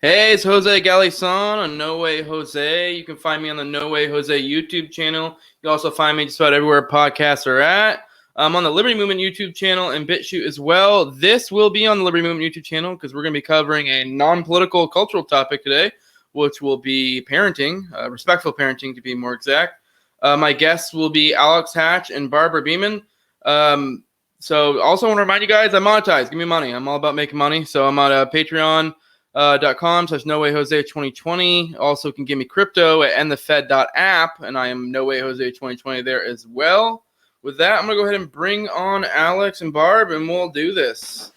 Hey, it's Jose Galison on No Way Jose. You can find me on the No Way Jose YouTube channel. You can also find me just about everywhere podcasts are at. I'm on the Liberty Movement YouTube channel and BitChute as well. This will be on the Liberty Movement YouTube channel because we're going to be covering a non-political cultural topic today, which will be parenting, respectful parenting to be more exact. My guests will be Alex Hatch and Barb Beaman. So also want to remind you guys, I monetize. Give me money. I'm all about making money. So I'm on patreon.com/NoWayJose2020. Also can give me crypto at endthefed.app, and I am NoWayJose2020 there as well. With that, I'm going to go ahead and bring on Alex and Barb, and we'll do this.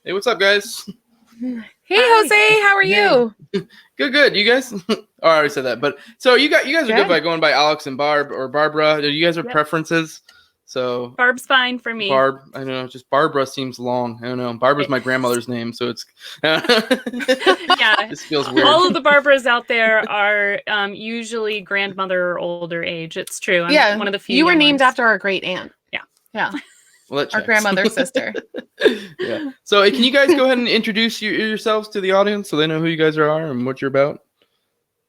Hey, what's up, guys? Hey, Jose, how are you? Good. You guys? Oh, I already said that. But so you guys are good by going by Alex and Barb or Barbara. Do you guys have preferences? So Barb's fine for me. Barb, I don't know. Just Barbara seems long. I don't know. Barbara's my grandmother's name, so it's yeah. This feels weird. All of the Barbaras out there are usually grandmother or older age. It's true. I'm one of the few. You were named ones. after our great aunt. Yeah. Well, our grandmother's sister. Yeah. So can you guys go ahead and introduce yourselves to the audience so they know who you guys are and what you're about?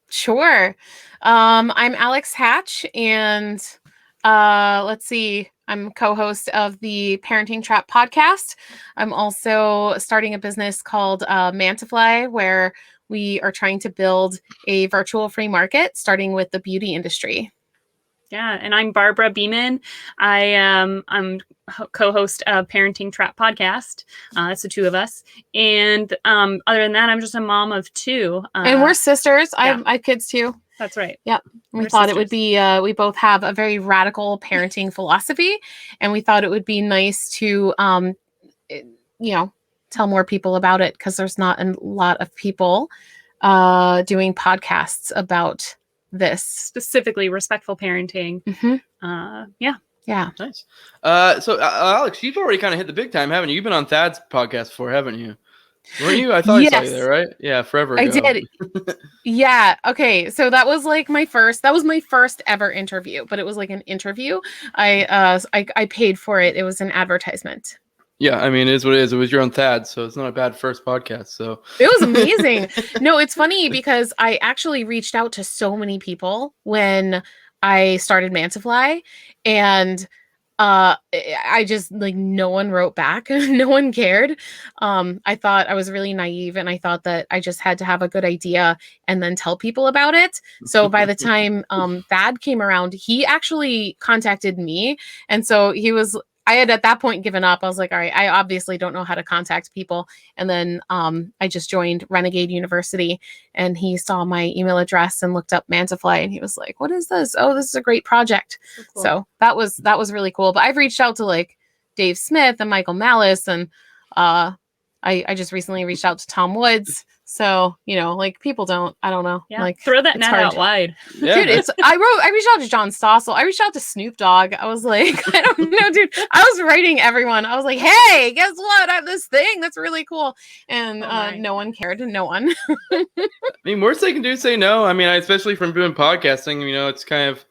Sure. I'm Alex Hatch, and let's see. I'm co-host of the Parenting Trap podcast. I'm also starting a business called Mantafly, where we are trying to build a virtual free market, starting with the beauty industry. Yeah, and I'm Barbara Beaman. I'm co-host of Parenting Trap podcast. It's the two of us, and other than that, I'm just a mom of two. And we're sisters. I have kids too. That's right. Yep. We thought it would be, we both have a very radical parenting philosophy, and we thought it would be nice to, tell more people about it, because there's not a lot of people doing podcasts about this. Specifically respectful parenting. Mm-hmm. Yeah. Nice. So Alex, you've already kind of hit the big time, haven't you? You've been on Thad's podcast before, haven't you? Weren't you? I thought I saw you there, right? Yeah, forever ago. I did. Yeah. Okay. So that was like my first ever interview, but it was like an interview. I paid for it. It was an advertisement. Yeah, I mean, it is what it is. It was your own Thad, so it's not a bad first podcast. So it was amazing. No, it's funny because I actually reached out to so many people when I started Mantafly, and I just no one wrote back. No one cared. I thought I was really naive, and I thought that I just had to have a good idea and then tell people about it. So by the time Thad came around, he actually contacted me. And so I had at that point given up. I was like, all right, I obviously don't know how to contact people. And then I just joined Renegade University, and he saw my email address and looked up Mantafly, and he was like, what is this? Oh, this is a great project. So, cool. So that was really cool. But I've reached out to like Dave Smith and Michael Malice, and I just recently reached out to Tom Woods. So, people I don't know. Yeah. Like, throw that net out wide. Yeah. Dude, I reached out to John Stossel. I reached out to Snoop Dogg. I was like, I don't know, dude. I was writing everyone. I was like, hey, guess what? I have this thing that's really cool. And no one cared. No one. I mean, worst they can do is say no. I mean, especially from doing podcasting, it's kind of,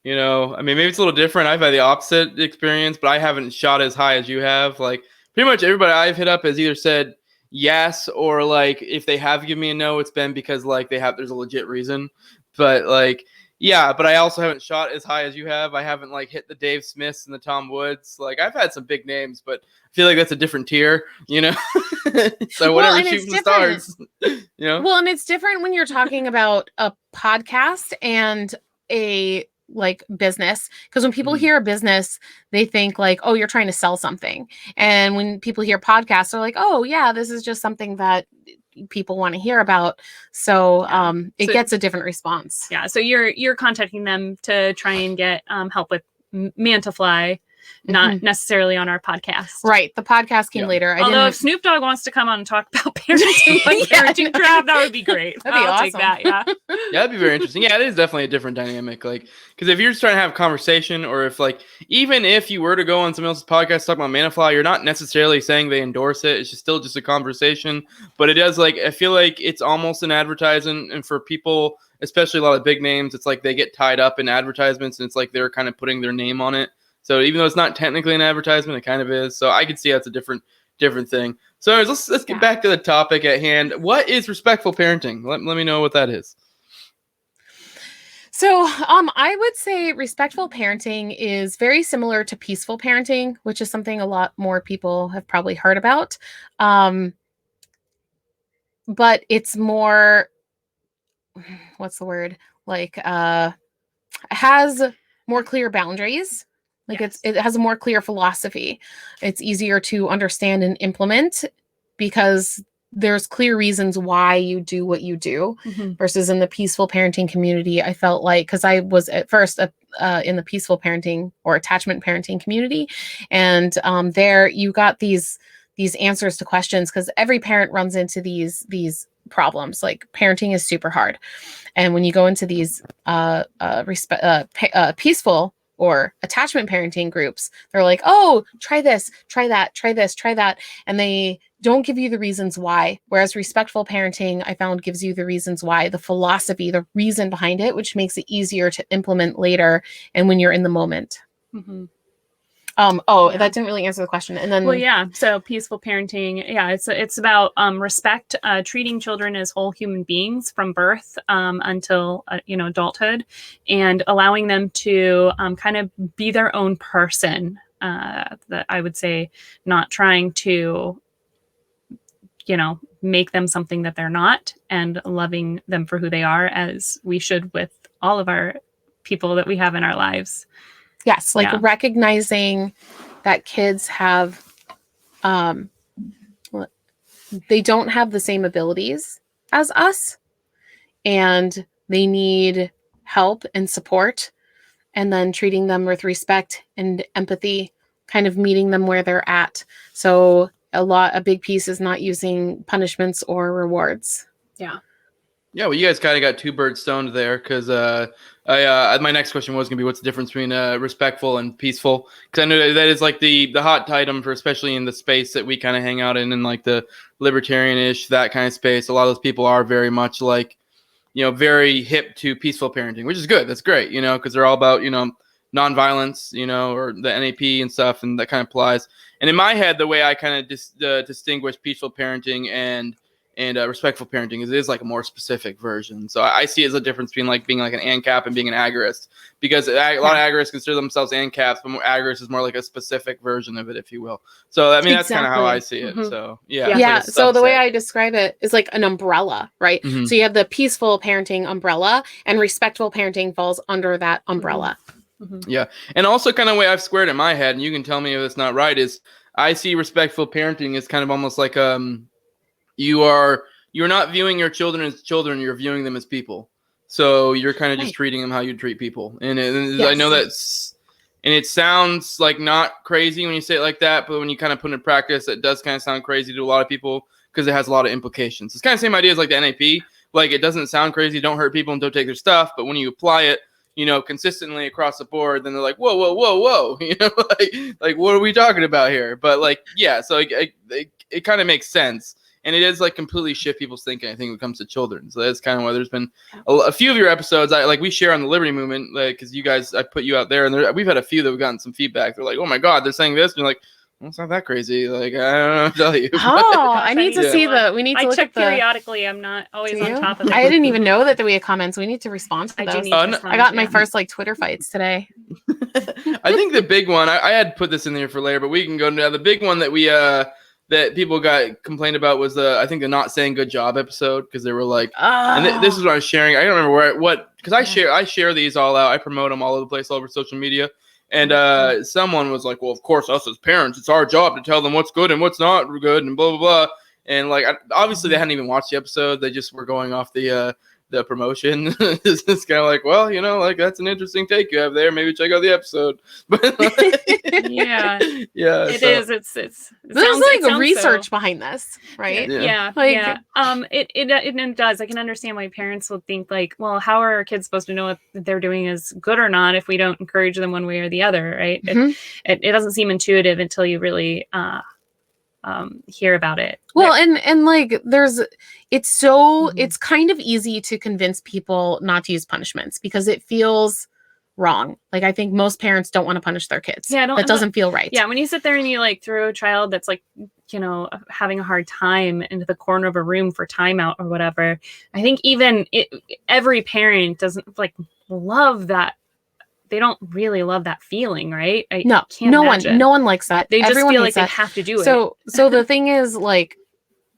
I mean, maybe it's a little different. I've had the opposite experience, but I haven't shot as high as you have. Like, pretty much everybody I've hit up has either said yes, or like if they have given me a no, it's been because like there's a legit reason. But like, yeah, but I also haven't shot as high as you have. I haven't like hit the Dave Smiths and the Tom Woods. Like, I've had some big names, but I feel like that's a different tier, So whatever, shoot from the stars. Well, and it's different when you're talking about a podcast and a like business, because when people hear a business, they think like, oh, you're trying to sell something. And when people hear podcasts, they're like, oh yeah, this is just something that people want to hear about. So it gets a different response. Yeah. So you're contacting them to try and get help with Mantafly, not necessarily on our podcast. Right. The podcast came later. Although if Snoop Dogg wants to come on and talk about parenting, Parenting Trap, that would be great. That'd be awesome. Take that. Yeah. Yeah, that'd be very interesting. Yeah, it is definitely a different dynamic. Like, because if you're just trying to have a conversation, or if like, even if you were to go on someone else's podcast talk about Mantafly, you're not necessarily saying they endorse it. It's just still just a conversation. But it does, like, I feel like it's almost an advertisement, and for people, especially a lot of big names, it's like they get tied up in advertisements, and it's like they're kind of putting their name on it. So even though it's not technically an advertisement, it kind of is. So I could see how it's a different thing. So let's get back to the topic at hand. What is respectful parenting? Let me know what that is. So, I would say respectful parenting is very similar to peaceful parenting, which is something a lot more people have probably heard about. But it's more, what's the word? Like, has more clear boundaries. Like it has a more clear philosophy. It's easier to understand and implement because there's clear reasons why you do what you do versus in the peaceful parenting community. I felt like, because I was at first in the peaceful parenting or attachment parenting community, and there you got these answers to questions, because every parent runs into these problems. Like parenting is super hard, and when you go into these peaceful or attachment parenting groups, they're like, oh, try this, try that, try this, try that. And they don't give you the reasons why. Whereas respectful parenting, I found, gives you the reasons why, the philosophy, the reason behind it, which makes it easier to implement later and when you're in the moment. Mm-hmm. That didn't really answer the question. And then, so peaceful parenting, it's about respect, treating children as whole human beings from birth until adulthood, and allowing them to kind of be their own person. That I would say, not trying to make them something that they're not, and loving them for who they are, as we should with all of our people that we have in our lives. Yes, recognizing that kids have, they don't have the same abilities as us, and they need help and support, and then treating them with respect and empathy, kind of meeting them where they're at. So a big piece is not using punishments or rewards. Yeah, well, you guys kind of got two birds stoned there, because my next question was going to be, what's the difference between respectful and peaceful? Because I know that is like the hot item for, especially in the space that we kind of hang out in like the libertarian-ish, that kind of space. A lot of those people are very much like, very hip to peaceful parenting, which is good. That's great, because they're all about, nonviolence, or the NAP and stuff, and that kind of applies. And in my head, the way I kind of distinguish peaceful parenting and respectful parenting is like a more specific version. So I see it as a difference between like being like an ANCAP and being an agorist, because a lot of agorists consider themselves ANCAPs, but agorist is more like a specific version of it, if you will. So I mean, that's kind of how I see it. So like so the way I describe it is like an umbrella, right? So you have the peaceful parenting umbrella, and respectful parenting falls under that umbrella. Yeah, and also kind of way I've squared it in my head, and you can tell me if it's not right, is I see respectful parenting as kind of almost like you're not viewing your children as children, you're viewing them as people. So you're kind of just treating them how you treat people. And I know that's, and it sounds like not crazy when you say it like that, but when you kind of put it in practice, it does kind of sound crazy to a lot of people, because it has a lot of implications. It's kind of the same idea as like the NAP. Like, it doesn't sound crazy, don't hurt people and don't take their stuff, but when you apply it, consistently across the board, then they're like, whoa, like what are we talking about here? But like, so it kind of makes sense. And it is like completely shift people's thinking, I think, when it comes to children. So that's kind of why there's been a few of your episodes we share on the Liberty Movement, like, because you guys, I put you out there, and we've had a few that we've gotten some feedback. They're like, oh my God, they're saying this. And you're like, well, it's not that crazy. Like, I don't know what to tell you. I need to see we need to look check at periodically. I'm not always on top of it. I didn't even know that we had comments. We need to respond to those. I got my first Twitter fights today. I think the big one, I had put this in there for later, but we can go now. The big one that we that people got complained about was I think the not saying good job episode, because they were like, and this is what I was sharing. I don't remember because I share these all out. I promote them all over the place, all over social media. And someone was like, well, of course, us as parents, it's our job to tell them what's good and what's not good, and blah, blah, blah. And like, obviously they hadn't even watched the episode. They just were going off the promotion. It's kind of like, well, like, that's an interesting take you have there. Maybe check out the episode. But it is. There's like research behind this, right? It does. I can understand why parents will think like, well, how are our kids supposed to know what they're doing is good or not if we don't encourage them one way or the other, right? It doesn't seem intuitive until you really hear about it. Well, and like it's kind of easy to convince people not to use punishments because it feels wrong. Like, I think most parents don't want to punish their kids. That doesn't feel right. Yeah, when you sit there and you like throw a child that's like having a hard time into the corner of a room for timeout or whatever. I think even every parent doesn't like love that. They don't really love that feeling, right? No one likes that. They just Everyone feel hates like that. they have to do it. So the thing is, like,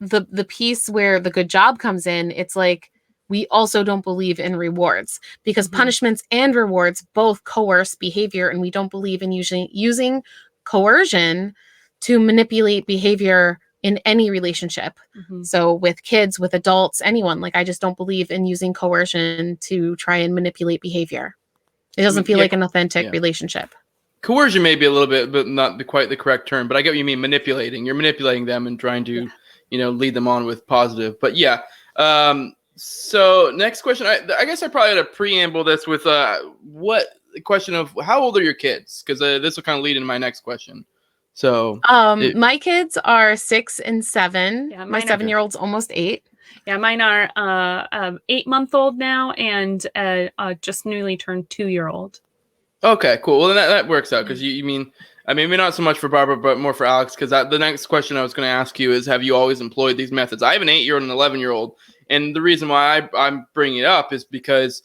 the piece where the good job comes in, it's like, we also don't believe in rewards, because punishments and rewards both coerce behavior, and we don't believe in using coercion to manipulate behavior in any relationship. So with kids, with adults, anyone, like, I just don't believe in using coercion to try and manipulate behavior. It doesn't feel like an authentic relationship. Coercion may be a little bit, but not quite the correct term. But I get what you mean, manipulating. You're manipulating them and trying to, lead them on with positive. But yeah. So next question. I guess I probably had to preamble this with what the question of how old are your kids? Because this will kind of lead into my next question. So my kids are 6 and 7. Yeah, my 7-year-old's almost 8. Yeah, mine are 8-month-old now and just newly turned 2-year-old. Okay, cool. Well, then that works out, because you mean, maybe not so much for Barbara, but more for Alex, because the next question I was going to ask you is, have you always employed these methods? I have an 8-year-old and an 11-year-old, and the reason why I'm bringing it up is because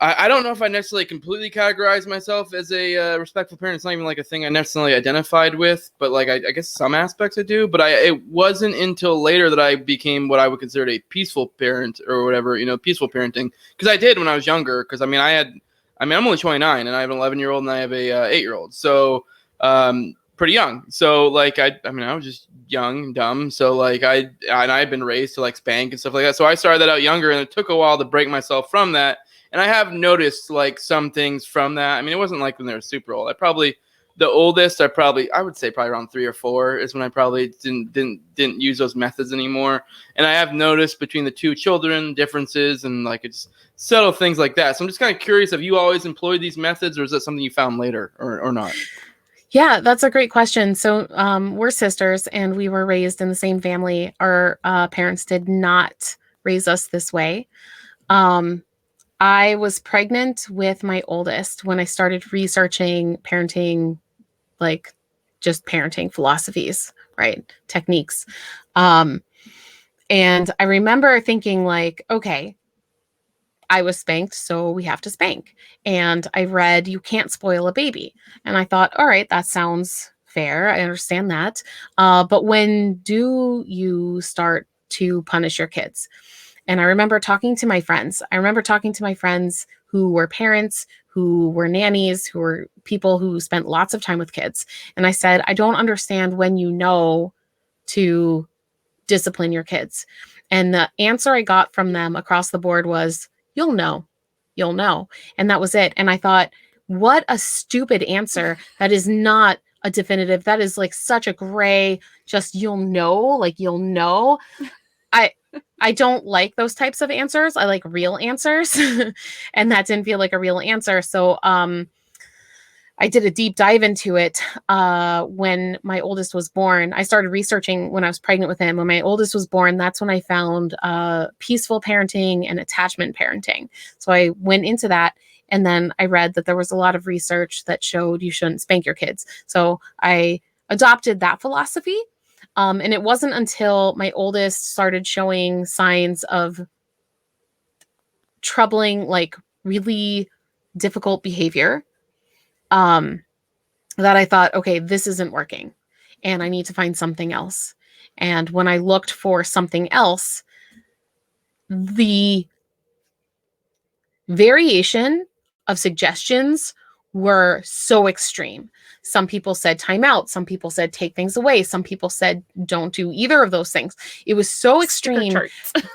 I don't know if I necessarily completely categorize myself as a respectful parent. It's not even like a thing I necessarily identified with, but like I guess some aspects I do. But it wasn't until later that I became what I would consider a peaceful parent or whatever, peaceful parenting. Because I did when I was younger. Because I'm only 29 and I have an 11-year-old and I have a 8-year-old. So pretty young. So like I was just young and dumb. So like I've been raised to like spank and stuff like that. So I started that out younger, and it took a while to break myself from that. And I have noticed like some things from that. I mean, it wasn't like when they were super old. The oldest, I would say probably around 3 or 4 is when I probably didn't use those methods anymore. And I have noticed between the two children differences and like it's subtle things like that. So I'm just kind of curious, have you always employed these methods, or is that something you found later or not? Yeah, that's a great question. So we're sisters and we were raised in the same family. Our parents did not raise us this way. I was pregnant with my oldest when I started researching parenting, like just parenting philosophies, right? Techniques. And I remember thinking like, okay, I was spanked, so we have to spank. And I read, you can't spoil a baby. And I thought, all right, that sounds fair. I understand that. But when do you start to punish your kids? And I remember talking to my friends. Who were parents, who were nannies, who were people who spent lots of time with kids. And I said, I don't understand when you know to discipline your kids. And the answer I got from them across the board was, you'll know. And that was it. And I thought, what a stupid answer. That is not a definitive. That is like such a gray, just you'll know. I don't like those types of answers. I like real answers. And that didn't feel like a real answer. So I did a deep dive into it when my oldest was born. I started researching when I was pregnant with him. When my oldest was born, that's when I found peaceful parenting and attachment parenting. So I went into that, and then I read that there was a lot of research that showed you shouldn't spank your kids. So I adopted that philosophy. And it wasn't until my oldest started showing signs of troubling, like really difficult behavior, that I thought, okay, this isn't working and I need to find something else. And when I looked for something else, the variation of suggestions were so extreme. Some people said time out. Some people said take things away. Some people said don't do either of those things. It was so extreme,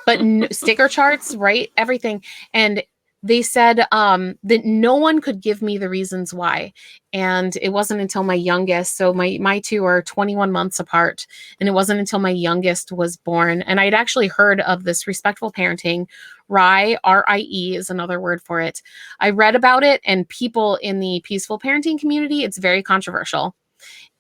but sticker charts, right? Everything. And they said that no one could give me the reasons why. And it wasn't until my youngest, so my two are 21 months apart. And it wasn't until my youngest was born. And I'd actually heard of this respectful parenting. RIE, R-I-E is another word for it. I read about it, and people in the peaceful parenting community, it's very controversial.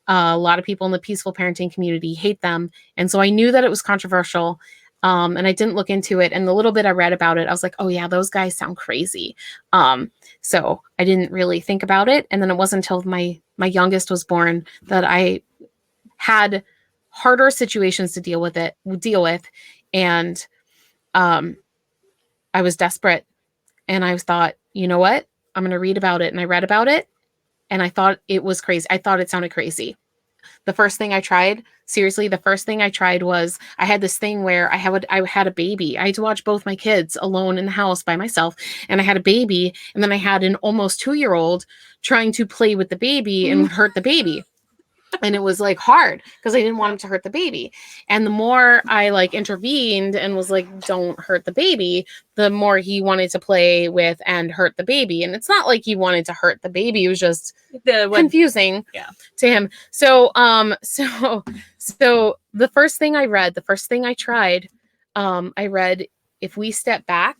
A lot of people in the peaceful parenting community hate them. And so I knew that it was controversial. And I didn't look into it. And the little bit I read about it, I was like, oh yeah, those guys sound crazy. So I didn't really think about it. And then it wasn't until my youngest was born that I had harder situations to deal with. And I was desperate, and I thought, you know what? I'm going to read about it. And I read about it, and I thought it was crazy. I thought it sounded crazy. The first thing I tried was, I had this thing where I had a baby. I had to watch both my kids alone in the house by myself. And I had a baby, and then I had an almost 2-year-old trying to play with the baby and hurt the baby. And it was like hard because I didn't want him to hurt the baby. And the more I like intervened and was like, don't hurt the baby, the more he wanted to play with and hurt the baby. And it's not like he wanted to hurt the baby. It was just confusing to him. So the first thing I tried, I read, if we step back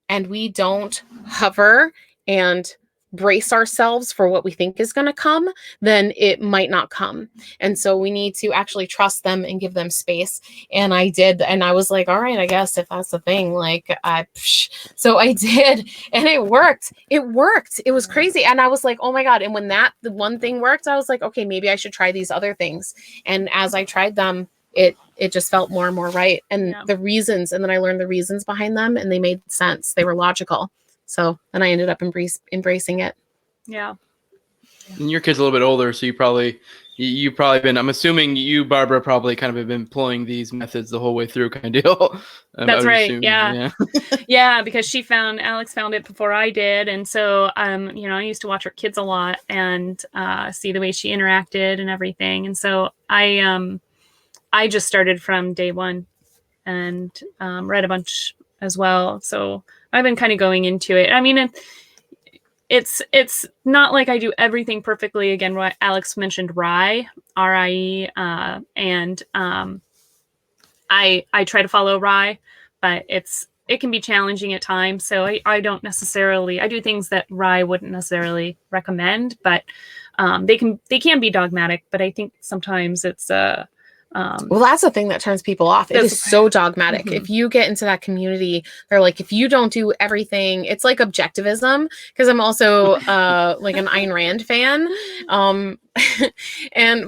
and we don't hover and brace ourselves for what we think is going to come, then it might not come. And so we need to actually trust them and give them space. And I did. And I was like, all right, I guess if that's the thing, so I did, and it worked. It was crazy. And I was like, oh my God. And when the one thing worked, I was like, okay, maybe I should try these other things. And as I tried them, it just felt more and more right. And the reasons, and then I learned the reasons behind them, and they made sense. They were logical. So then I ended up embracing it. Yeah. And your kid's a little bit older, so you probably been, I'm assuming you, Barbara, probably kind of have been employing these methods the whole way through, kind of deal. That's right. Yeah. Yeah, because Alex found it before I did. And so, I used to watch her kids a lot and see the way she interacted and everything. And so I just started from day one and read a bunch as well. So I've been kind of going into it. I mean, it's not like I do everything perfectly. Again, what Alex mentioned, RIE, R-I-E, and I try to follow RIE, but it can be challenging at times. So I do things that RIE wouldn't necessarily recommend, but they can be dogmatic. But I think sometimes it's well, that's the thing that turns people off. It is so dogmatic. Mm-hmm. If you get into that community, they're like, if you don't do everything, it's like objectivism. Because I'm also like an Ayn Rand fan,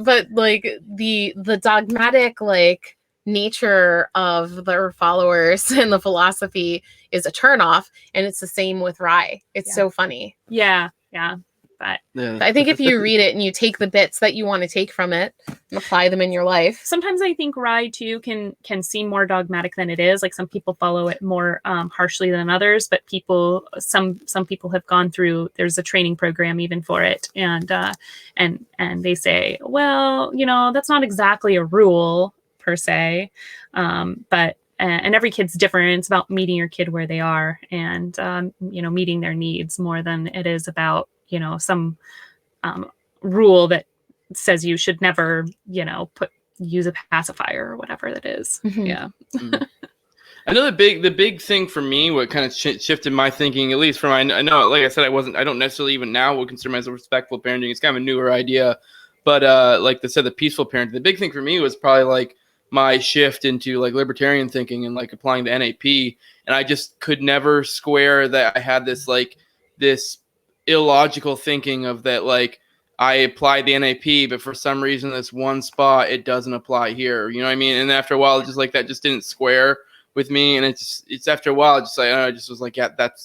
but like the dogmatic like nature of their followers and the philosophy is a turnoff, and it's the same with RIE. It's so funny. Yeah. But I think if you read it and you take the bits that you want to take from it and apply them in your life. Sometimes I think RIE too can seem more dogmatic than it is. Like some people follow it more harshly than others, but some people have gone through, there's a training program even for it. And they say, well, that's not exactly a rule per se. But every kid's different. It's about meeting your kid where they are and, meeting their needs more than it is about, some rule that says you should never, use a pacifier or whatever that is. Mm-hmm. Yeah. Mm-hmm. I know the big thing for me, what kind of shifted my thinking, at least from, I know, like I said, I don't necessarily even now would consider myself respectful parenting. It's kind of a newer idea, but like they said, the peaceful parenting, the big thing for me was probably like my shift into like libertarian thinking and like applying the NAP. And I just could never square that I had this illogical thinking of that, like I applied the NAP, but for some reason this one spot it doesn't apply here. You know what I mean? And after a while, just like that just didn't square with me. And it's after a while, just like I just was like, yeah, that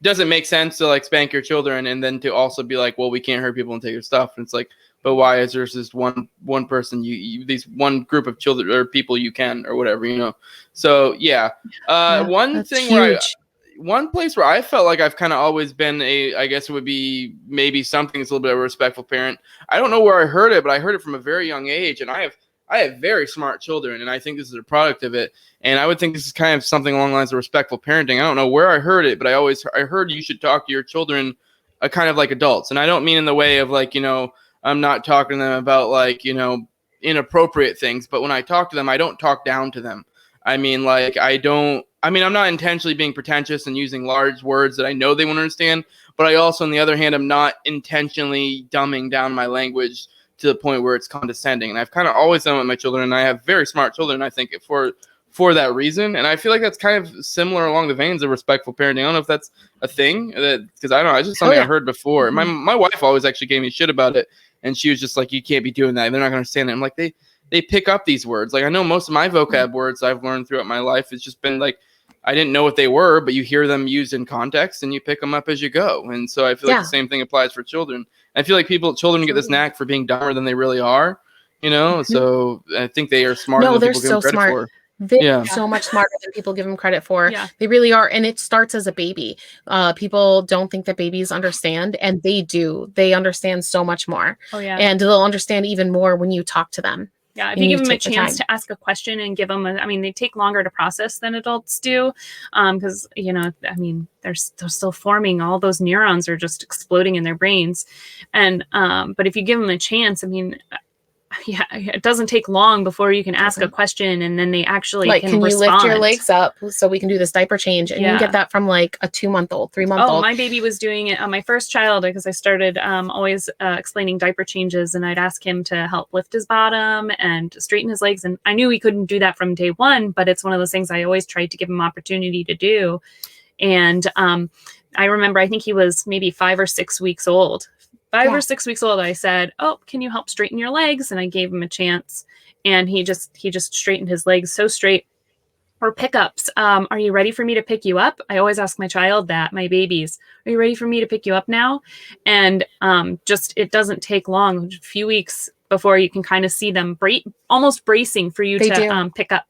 doesn't make sense to like spank your children and then to also be like, well, we can't hurt people and take your stuff. And it's like, but why is there just one person these one group of children or people you can or whatever, So yeah, one thing huge. One place where I felt like I've kind of always been I guess it would be maybe something that's a little bit of a respectful parent. I don't know where I heard it, but I heard it from a very young age. And I have very smart children, and I think this is a product of it. And I would think this is kind of something along the lines of respectful parenting. I don't know where I heard it, but I heard you should talk to your children kind of like adults. And I don't mean in the way of like, I'm not talking to them about like, inappropriate things. But when I talk to them, I don't talk down to them. I mean, like, I'm not intentionally being pretentious and using large words that I know they won't understand, but I also, on the other hand, I'm not intentionally dumbing down my language to the point where it's condescending. And I've kind of always done with my children, and I have very smart children, I think, for that reason. And I feel like that's kind of similar along the veins of respectful parenting. I don't know if that's a thing, because I don't know. It's just something I heard before. Mm-hmm. My wife always actually gave me shit about it, and she was just like, you can't be doing that. They're not going to understand it. I'm like, they pick up these words. Like I know most of my vocab words I've learned throughout my life, it's just been like, I didn't know what they were, but you hear them used in context and you pick them up as you go. And so I feel like the same thing applies for children. I feel like children get this knack for being dumber than they really are, you know? So I think they are smarter than people give them credit for. They're so much smarter than people give them credit for. Yeah. They really are. And it starts as a baby. People don't think that babies understand, and they do. They understand so much more. Oh, yeah. And they'll understand even more when you talk to them. Yeah, if you give them a chance to ask a question and give them they take longer to process than adults do. Because, they're still forming. All those neurons are just exploding in their brains. And, but if you give them a chance, it doesn't take long before you can ask a question and then they actually can you lift your legs up so we can do this diaper change? And you get that from like a 2-month-old, 3-month-old. Oh, my baby was doing it on my first child because I started always explaining diaper changes, and I'd ask him to help lift his bottom and straighten his legs. And I knew he couldn't do that from day one, but it's one of those things I always tried to give him opportunity to do. And I remember, I think he was maybe 5 or 6 weeks old. 5 or 6 weeks old, I said, "Oh, can you help straighten your legs?" And I gave him a chance, and he just straightened his legs so straight. Or pickups. Are you ready for me to pick you up? I always ask my child that, my babies, are you ready for me to pick you up now? And it doesn't take long, a few weeks before you can kind of see them almost bracing for you to pick up.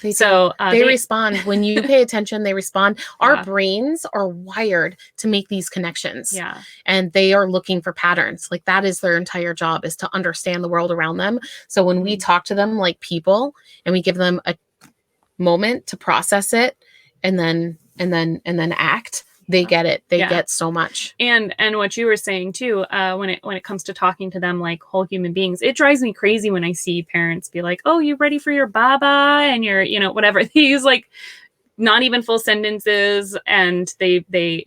They respond when you pay attention. They respond. Our brains are wired to make these connections. Yeah, and they are looking for patterns. Like that is their entire job, is to understand the world around them. So when we talk to them like people and we give them a moment to process it and then act, they get it. They get so much. And what you were saying too, when it comes to talking to them like whole human beings, it drives me crazy when I see parents be like, "Oh, you ready for your baba?" And you're, whatever. They use like not even full sentences, and they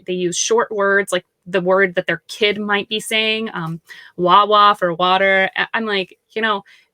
use short words, like the word that their kid might be saying, wah for water. I'm like,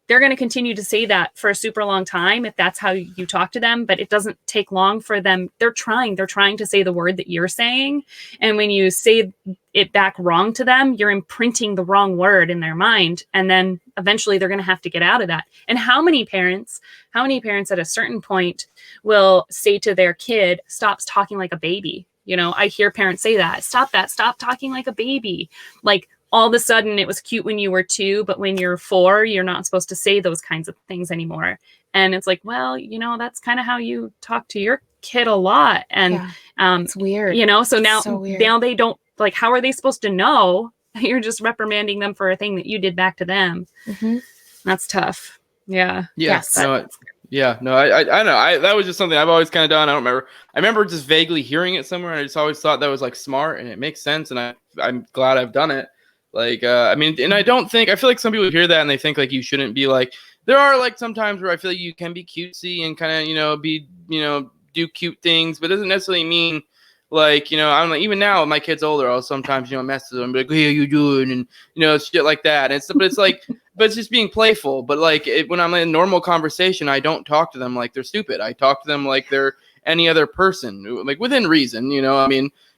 they're going to continue to say that for a super long time if that's how you talk to them, but it doesn't take long for them. They're trying to say the word that you're saying. And when you say it back wrong to them, you're imprinting the wrong word in their mind. And then eventually they're going to have to get out of that. And how many parents at a certain point will say to their kid, "Stop talking like a baby"? I hear parents say that. Stop talking like a baby. Like, all of a sudden it was cute when you were 2, but when you're 4, you're not supposed to say those kinds of things anymore. And it's like, well, that's kind of how you talk to your kid a lot. And it's weird. So now they don't, like, how are they supposed to know? You're just reprimanding them for a thing that you did back to them. Mm-hmm. That's tough. Yeah. Yes. Yeah, no, I don't know. That was just something I've always kind of done. I don't remember. I remember just vaguely hearing it somewhere, and I just always thought that was like smart, and it makes sense, and I'm glad I've done it. Like, and I feel like some people hear that and they think like you shouldn't be like, there are like sometimes where I feel like you can be cutesy and kind of, do cute things, but it doesn't necessarily mean like, I'm like, even now my kid's older, I'll sometimes, mess with them, be like, "Hey, how you doing?" And, shit like that. And but it's like, but it's just being playful. But like when I'm in a normal conversation, I don't talk to them like they're stupid. I talk to them like they're any other person, like within reason,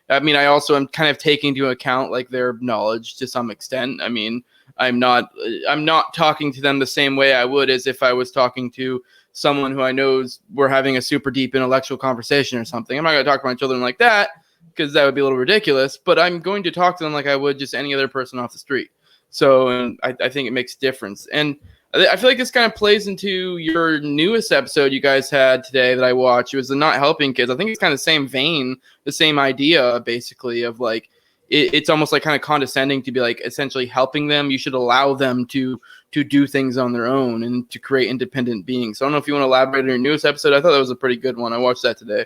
I also am kind of taking into account like their knowledge to some extent. I'm not talking to them the same way I would as if I was talking to someone who I know we're having a super deep intellectual conversation or something. I'm not going to talk to my children like that because that would be a little ridiculous, but I'm going to talk to them like I would just any other person off the street. So I think it makes a difference. And I feel like this kind of plays into your newest episode you guys had today that I watched. It was the Not Helping Kids. I think it's kind of the same vein, the same idea, basically, of like, it's almost like kind of condescending to be like essentially helping them. You should allow them to do things on their own and to create independent beings. So I don't know if you want to elaborate on your newest episode. I thought that was a pretty good one. I watched that today.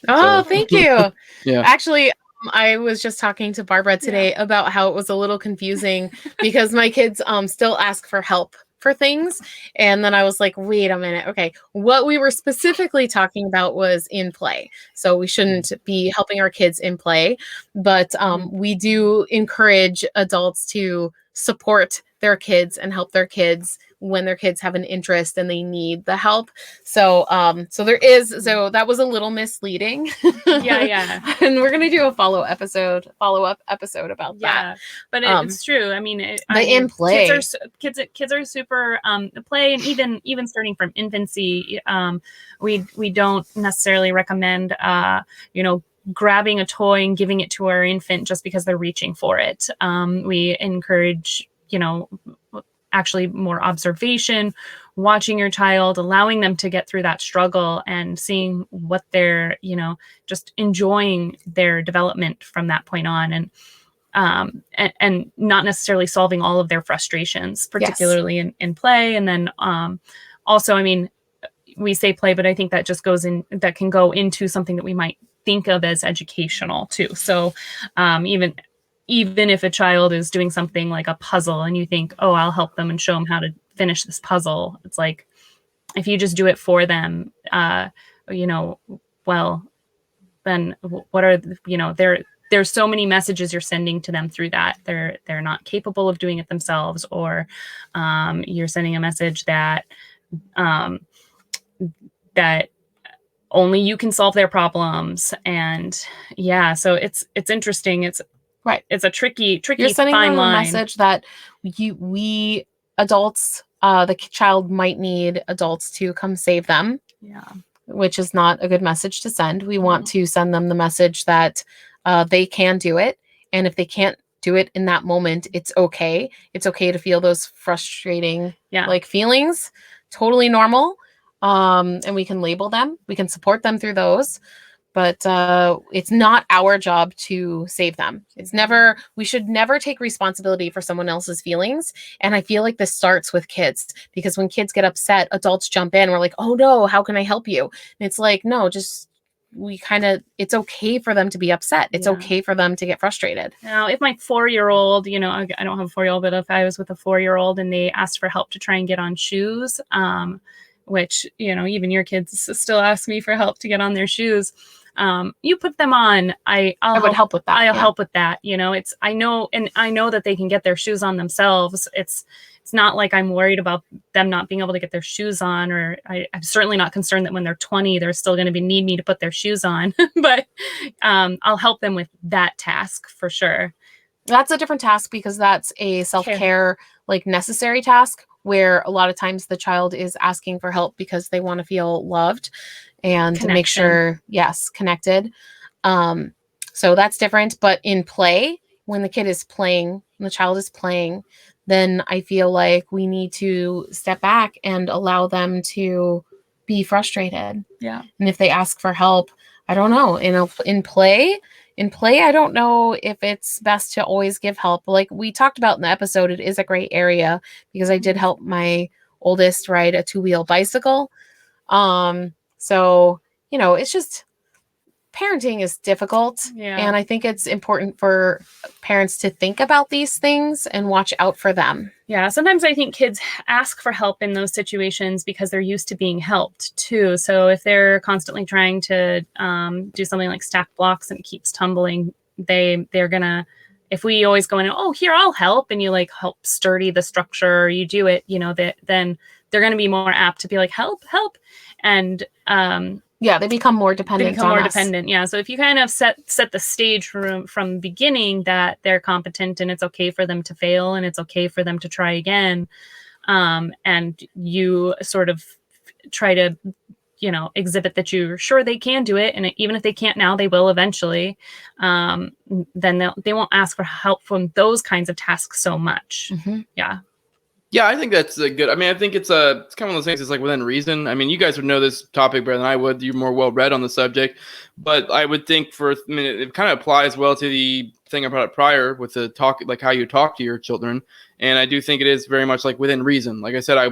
Oh, thank you. Yeah. Actually, I was just talking to Barbara today about how it was a little confusing because my kids still ask for help for things. And then I was like, wait a minute. Okay. What we were specifically talking about was in play. So we shouldn't be helping our kids in play, but we do encourage adults to support their kids and help their kids when their kids have an interest and they need the help. So so that was a little misleading. Yeah. And we're gonna do a follow-up episode about that. But it's true. I mean, in play, kids are super play, and even starting from infancy, we don't necessarily recommend grabbing a toy and giving it to our infant just because they're reaching for it. We encourage, actually more observation, watching your child, allowing them to get through that struggle and seeing what they're, just enjoying their development from that point on. And not necessarily solving all of their frustrations, particularly in play. And then also, I mean, we say play, but I think that just that can go into something that we might think of as educational too. So even if a child is doing something like a puzzle and you think, oh, I'll help them and show them how to finish this puzzle. It's like, if you just do it for them, well, then what are, there's so many messages you're sending to them through that. They're not capable of doing it themselves, or you're sending a message that that only you can solve their problems. And so it's interesting. It's right. It's a tricky You're sending fine them line. A message that we adults, the child might need adults to come save them. Yeah. Which is not a good message to send. We want to send them the message that they can do it. And if they can't do it in that moment, it's okay. It's okay to feel those frustrating feelings. Totally normal. And we can label them. We can support them through those. But it's not our job to save them. We should never take responsibility for someone else's feelings. And I feel like this starts with kids, because when kids get upset, adults jump in. We're like, oh no, how can I help you? And it's like, no, it's okay for them to be upset. It's okay for them to get frustrated. Now, if my 4-year-old, I don't have a 4-year-old, but if I was with a 4-year-old and they asked for help to try and get on shoes, which, even your kids still ask me for help to get on their shoes. You put them on. I would help with that. I'll help with that. I know that they can get their shoes on themselves. It's not like I'm worried about them not being able to get their shoes on, or I'm certainly not concerned that when they're 20, they're still going to need me to put their shoes on, but, I'll help them with that task for sure. That's a different task, because that's a self-care, necessary task, where a lot of times the child is asking for help because they want to feel loved and to make sure, connected. So that's different. But in play, when the child is playing, then I feel like we need to step back and allow them to be frustrated. Yeah. And if they ask for help, I don't know, in play, I don't know if it's best to always give help. Like we talked about in the episode, it is a gray area, because I did help my oldest ride a 2-wheel bicycle. So, it's just, parenting is difficult. Yeah. And I think it's important for parents to think about these things and watch out for them. Yeah. Sometimes I think kids ask for help in those situations because they're used to being helped too. So if they're constantly trying to do something like stack blocks and it keeps tumbling, they're gonna, if we always go in and, oh, here, I'll help, and you help sturdy the structure, or you do it, then they're going to be more apt to be like, help. And they become more dependent. Yeah. So if you kind of set the stage from the beginning that they're competent and it's okay for them to fail and it's okay for them to try again, and you sort of try to, exhibit that you're sure they can do it, and even if they can't now, they will eventually, then they won't ask for help from those kinds of tasks so much. Mm-hmm. Yeah. Yeah, I think that's a good. I mean, I think it's kind of one of those things. It's within reason. I mean, you guys would know this topic better than I would. You're more well read on the subject, but I would think it kind of applies well to the thing about it prior with the talk, like how you talk to your children. And I do think it is very much within reason. Like I said, I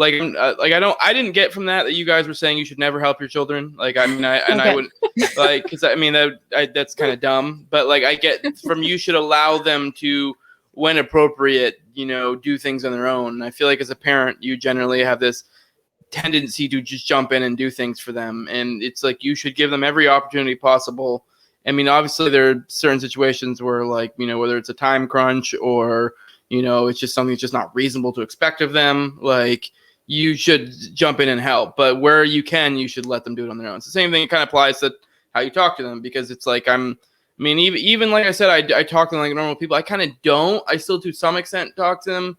didn't get from that you guys were saying you should never help your children. I would because that's kind of dumb. But I get from you should allow them to, when appropriate, do things on their own. And I feel like as a parent, you generally have this tendency to just jump in and do things for them. And it's you should give them every opportunity possible. I mean, obviously there are certain situations where whether it's a time crunch or, it's just something that's just not reasonable to expect of them, like, you should jump in and help. But where you can, you should let them do it on their own. It's the same thing. It kind of applies to how you talk to them, because it's like, even like I said, I talk to them like normal people. I kind of don't. I still to some extent talk to them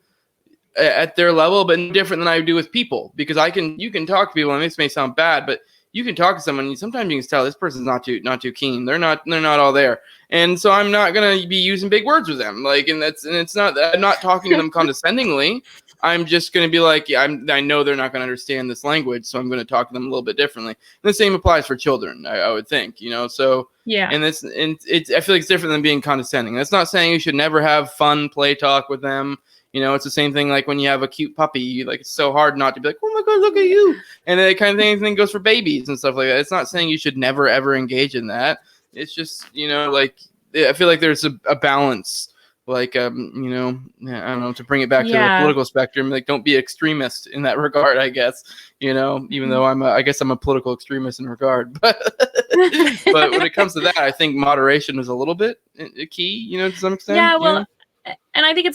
at their level, but different than I do with people, because you can talk to people, and this may sound bad, but you can talk to someone, and sometimes you can tell this person's not too keen. They're not all there. And so I'm not going to be using big words with them. Like, and it's not, I'm not talking to them condescendingly. I'm just going to be like, I know they're not going to understand this language, so I'm going to talk to them a little bit differently. And the same applies for children, I would think, so yeah. And I feel like it's different than being condescending. That's not saying you should never have fun play talk with them. It's the same thing like when you have a cute puppy, like, it's so hard not to be like, oh my God, look at you. And that kind of thing goes for babies and stuff like that. It's not saying you should never, ever engage in that. It's just, like, I feel like there's a balance, like, I don't know, to bring it back to the political spectrum, like, don't be extremist in that regard, I guess, even though I guess I'm a political extremist in regard, but when it comes to that, I think moderation is a little bit key, to some extent. Yeah, well, and I think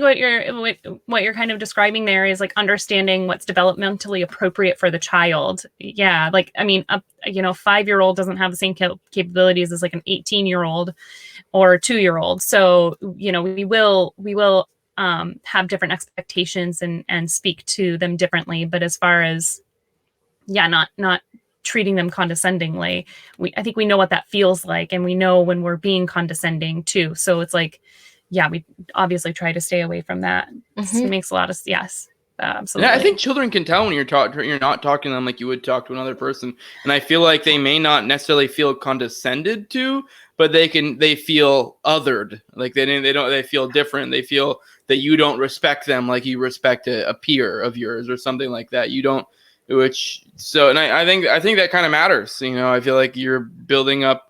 what you're kind of describing there is like understanding what's developmentally appropriate for the child. Yeah, like, a 5-year-old doesn't have the same capabilities as like an 18-year-old or a 2-year-old. So, we will have different expectations and speak to them differently. But as far as, not treating them condescendingly, I think we know what that feels like, and we know when we're being condescending too. So it's like, we obviously try to stay away from that. It makes a lot of absolutely. Yeah, I think children can tell when you're not talking to them like you would talk to another person, and I feel like they may not necessarily feel condescended to, but they feel othered, like they feel different. They feel that you don't respect them like you respect a peer of yours or something like that. You don't, and I think that kind of matters. I feel like you're building up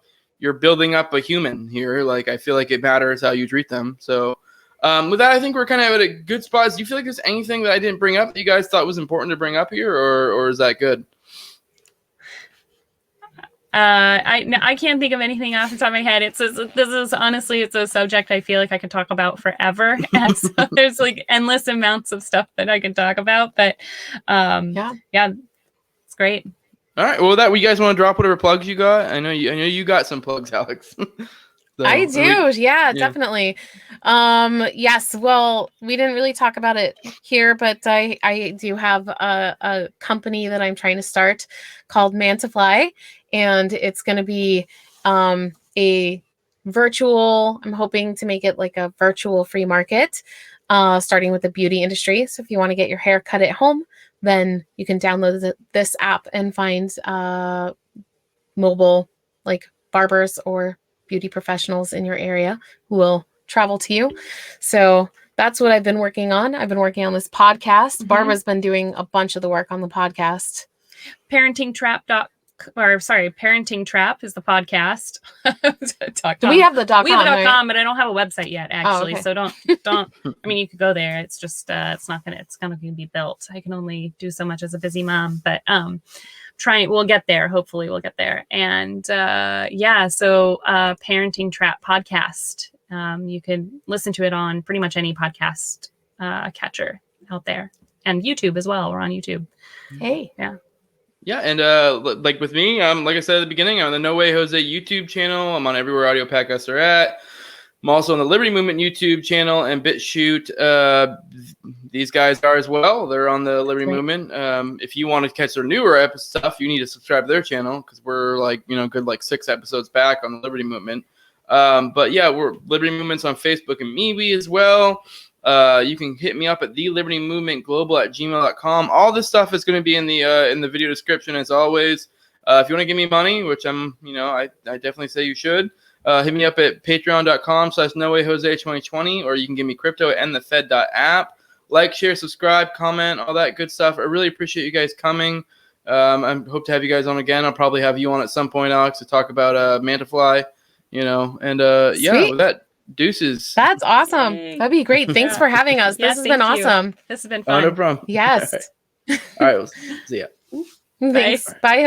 a human here. Like, I feel like it matters how you treat them. So with that, I think we're kind of at a good spot. Do you feel like there's anything that I didn't bring up that you guys thought was important to bring up here, or is that good? I can't think of anything off the top of my head. It's a subject I feel like I could talk about forever. And so there's like endless amounts of stuff that I can talk about, but it's great. All right. Well, you guys want to drop whatever plugs you got? I know you got some plugs, Alex. So, I do. Definitely. Yes. Well, we didn't really talk about it here, but I do have a company that I'm trying to start called Mantafly, and it's going to be a virtual. I'm hoping to make it like a virtual free market, starting with the beauty industry. So if you want to get your hair cut at home, then you can download this app and find mobile like barbers or beauty professionals in your area who will travel to you. So that's what I've been working on. I've been working on this podcast. Barbara's been doing a bunch of the work on the podcast. Parenting Trap is the podcast. We have the .com, we have right? .com, but I don't have a website yet, actually. Oh, okay. So don't. I mean, you could go there. It's just it's gonna be built. I can only do so much as a busy mom, but we'll get there. Hopefully we'll get there. And so Parenting Trap podcast. You can listen to it on pretty much any podcast catcher out there, and YouTube as well. We're on YouTube. Hey. Yeah, and like with me, like I said at the beginning, I'm on the No Way Jose YouTube channel. I'm on everywhere audio podcasts are at. I'm also on the Liberty Movement YouTube channel and BitChute. These guys are as well. They're on the Liberty Movement. If you want to catch their newer stuff, you need to subscribe to their channel, because we're good 6 episodes back on the Liberty Movement. But yeah, we're Liberty Movement's on Facebook and MeWe as well. You can hit me up at thelibertymovementglobal@gmail.com. All this stuff is going to be in the video description as always. If you want to give me money, which I definitely say you should, hit me up at patreon.com/NoWayJose2020, or you can give me crypto at endthefed.app. Like, share, subscribe, comment, all that good stuff. I really appreciate you guys coming. I hope to have you guys on again. I'll probably have you on at some point, Alex, to talk about Mantafly, and with that, deuces. That's awesome. That'd be great. Thanks for having us. This has been awesome. This has been fun. Oh, no problem. Yes. All right. We'll see ya. Thanks. Bye.